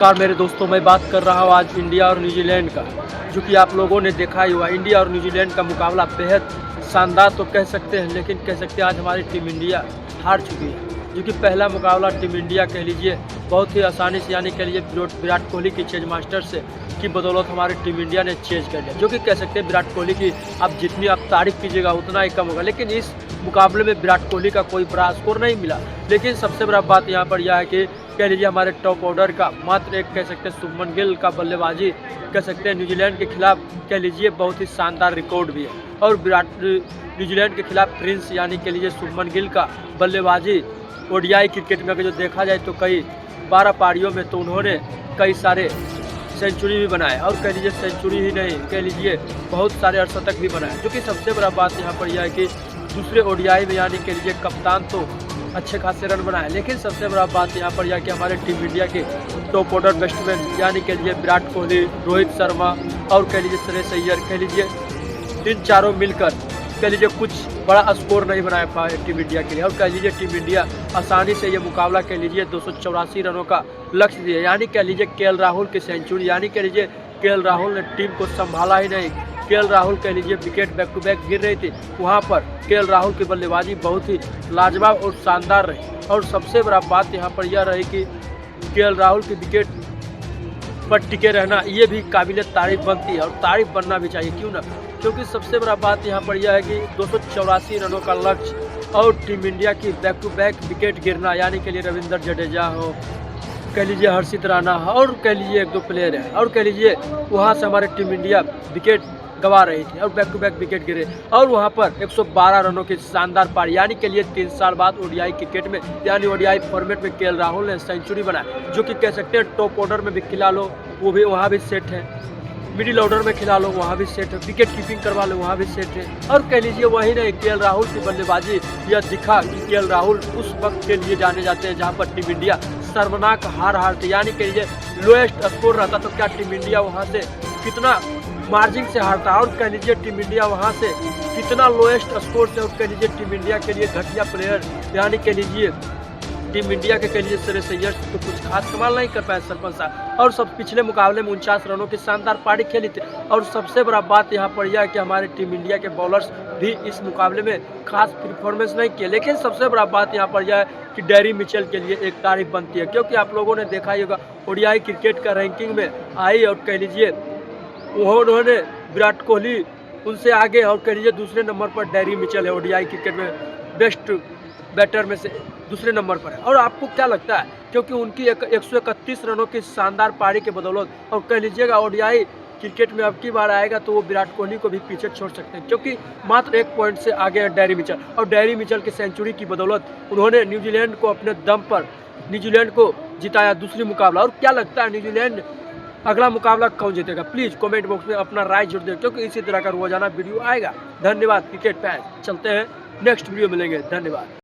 नमस्कार मेरे दोस्तों, मैं बात कर रहा हूँ आज इंडिया और न्यूजीलैंड का, जो कि आप लोगों ने देखा ही हुआ। इंडिया और न्यूजीलैंड का मुकाबला बेहद शानदार तो कह सकते हैं, लेकिन कह सकते हैं आज हमारी टीम इंडिया हार चुकी है। जो कि पहला मुकाबला टीम इंडिया कह लीजिए बहुत ही आसानी से, यानी कह लीजिए विराट कोहली की चेज मास्टर से की बदौलत हमारी टीम इंडिया ने चेज कर लिया। जो कि कह सकते हैं विराट कोहली की आप जितनी आप तारीफ कीजिएगा उतना ही कम होगा। लेकिन इस मुकाबले में विराट कोहली का कोई बड़ा स्कोर नहीं मिला। लेकिन सबसे बड़ा बात यहाँ पर यह है कि कह लीजिए हमारे टॉप ऑर्डर का मात्र एक कह सकते हैं शुभमन गिल का बल्लेबाजी कह सकते हैं न्यूजीलैंड के खिलाफ कह लीजिए बहुत ही शानदार रिकॉर्ड भी है। और न्यूजीलैंड के खिलाफ प्रिंस यानी कह लीजिए शुभमन गिल का बल्लेबाजी ओडीआई क्रिकेट में अगर जो देखा जाए तो कई 12 पारियों में तो उन्होंने कई सारे सेंचुरी भी बनाए। और कह लीजिए सेंचुरी ही नहीं, कह लीजिए बहुत सारे अर्धशतक भी बनाए। जो कि सबसे बड़ा बात यहाँ पर यह है कि दूसरे ओडीआई में यानी कह लीजिए कप्तान तो अच्छे खासे रन बनाए। लेकिन सबसे बड़ा बात यहाँ पर यह कि हमारे टीम इंडिया के टॉप ऑर्डर बैट्समैन यानी कह लीजिए विराट कोहली, रोहित शर्मा और कह लीजिए श्रेयस अय्यर, कह लीजिए इन चारों मिलकर कह लीजिए कुछ बड़ा स्कोर नहीं बना पाए टीम इंडिया के लिए। और कह लीजिए टीम इंडिया आसानी से ये मुकाबला कह लीजिए 284 रनों का लक्ष्य दिया। यानी कह लीजिए केएल राहुल की सेंचुरी, यानी कह लीजिए केएल राहुल ने टीम को संभाला ही नहीं। केएल राहुल कह लीजिए विकेट बैक टू बैक गिर रही थी, वहाँ पर केएल राहुल की बल्लेबाजी बहुत ही लाजवाब और शानदार रही। और सबसे बड़ा बात यहाँ पर यह रही कि केएल राहुल की विकेट पर टिके रहना ये भी काबिल तारीफ बनती है और तारीफ बनना भी चाहिए, क्यों ना। क्योंकि सबसे बड़ा बात यहाँ पर यह है कि 284 रनों का लक्ष्य और टीम इंडिया की बैक टू बैक विकेट गिरना, यानी के लिए रविंद्र जडेजा हो, कह लीजिए हर्षित राणा और कह लीजिए एक दो प्लेयर है, और कह लीजिए वहाँ से हमारे टीम इंडिया विकेट गंवा रही थी और बैक टू बैक विकेट गिरे। और वहाँ पर 112 रनों की शानदार पारी, यानी के लिए 3 साल बाद ओडीआई क्रिकेट में यानी ओडीआई फॉर्मेट में केएल राहुल ने सेंचुरी बनाया। जो कि कह सकते हैं टॉप ऑर्डर में भी खिला लो वो भी वहाँ भी सेट है, मिडिल ऑर्डर में खिला लो वहाँ भी सेट है, विकेट कीपिंग करवा लो वहाँ भी सेट है। और कह लीजिए वही नहीं, केएल राहुल की बल्लेबाजी यह दिखा कि केएल राहुल उस वक्त के लिए जाने जाते हैं जहाँ पर टीम इंडिया शर्मनाक हारते, यानी कह लीजिए लोएस्ट स्कोर रहता तो क्या टीम इंडिया वहाँ से कितना मार्जिन से हारता। और कह लीजिए टीम इंडिया वहाँ से कितना लोएस्ट स्कोर से, और कह लीजिए टीम इंडिया के लिए घटिया प्लेयर यानी कह लीजिए टीम इंडिया के कह लीजिए श्रेयस अय्यर तो कुछ खास कमाल नहीं कर पाए सरपंच साहब। और सब पिछले मुकाबले में 49 रनों की शानदार पारी खेली थी। और सबसे बड़ा बात यहाँ पर यह है कि हमारे टीम इंडिया के बॉलर्स भी इस मुकाबले में खास परफॉर्मेंस नहीं किए। लेकिन सबसे बड़ा बात यहाँ पर यह है कि डेरी मिचेल के लिए एक तारीफ बनती है, क्योंकि आप लोगों ने देखा ही होगा ओडीआई क्रिकेट का रैंकिंग में आई और कह लीजिए उन्होंने विराट कोहली उनसे आगे, और कह लीजिए दूसरे नंबर पर डेरी मिचेल है ओडीआई क्रिकेट में बेस्ट बैटर में से दूसरे नंबर पर है। और आपको क्या लगता है, क्योंकि उनकी 131 रनों की शानदार पारी के बदौलत, और कह लीजिएगा ओडीआई क्रिकेट में अब की बार आएगा तो वो विराट कोहली को भी पीछे छोड़ सकते हैं, क्योंकि मात्र 1 पॉइंट से आगे है डेरी मिचेल। और डेरी मिचेल की सेंचुरी की बदौलत उन्होंने न्यूजीलैंड को अपने दम पर न्यूजीलैंड को जिताया दूसरी मुकाबला। और क्या लगता है न्यूजीलैंड अगला मुकाबला कौन जीतेगा, प्लीज़ कमेंट बॉक्स में अपना राय जरूर दें, क्योंकि इसी तरह का रोजाना वीडियो आएगा। धन्यवाद क्रिकेट फैन, चलते हैं नेक्स्ट वीडियो मिलेंगे, धन्यवाद।